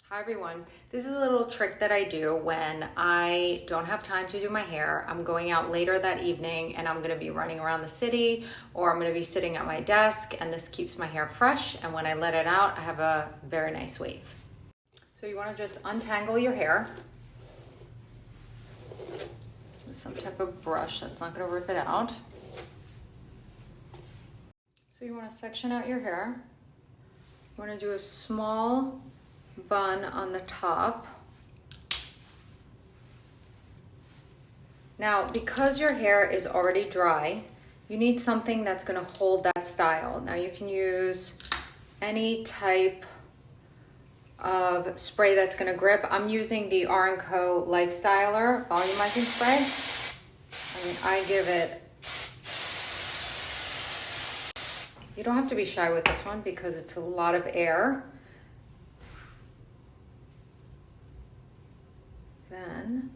Hi everyone, this is a little trick that I do when I don't have time to do my hair. I'm going out later that evening and I'm gonna be running around the city or I'm gonna be sitting at my desk, and this keeps my hair fresh, and when I let it out I have a very nice wave. So you wanna just untangle your hair with some type of brush that's not gonna rip it out. So you wanna section out your hair. You wanna do a small bun on the top. Now, because your hair is already dry, you need something that's going to hold that style. Now, you can use any type of spray that's going to grip. I'm using the R&Co Lifestyler volumizing spray. I mean, I give it... You don't have to be shy with this one because it's a lot of air. Then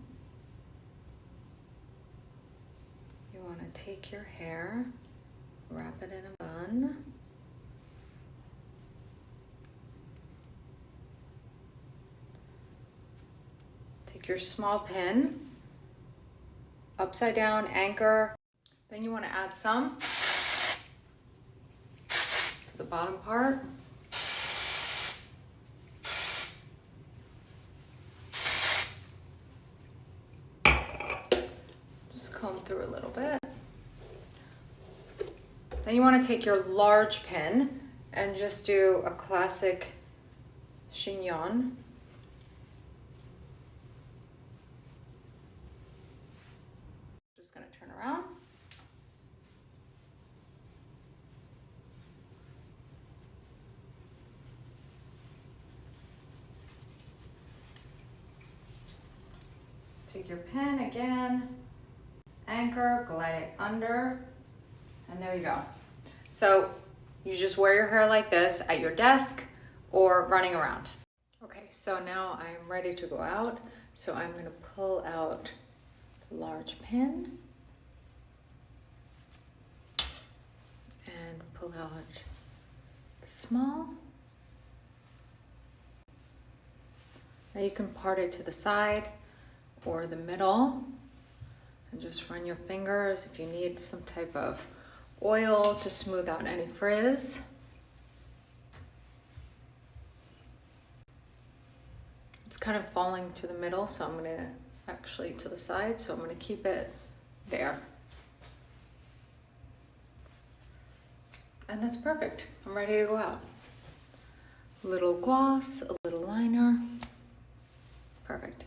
you want to take your hair, wrap it in a bun. Take your small pin, upside down, anchor. Then you want to add some to the bottom part. Comb through a little bit. Then you want to take your large pin and just do a classic chignon. Just going to turn around. Take your pin again. Anchor, glide it under, and there you go. So you just wear your hair like this at your desk or running around. Okay, so now I'm ready to go out. So I'm going to pull out the large pin and pull out the small. Now you can part it to the side or the middle. And just run your fingers if you need some type of oil to smooth out any frizz. It's kind of falling to the middle, so I'm going to actually to the side, so I'm going to keep it there. And that's perfect. I'm ready to go out. A little gloss, a little liner. Perfect.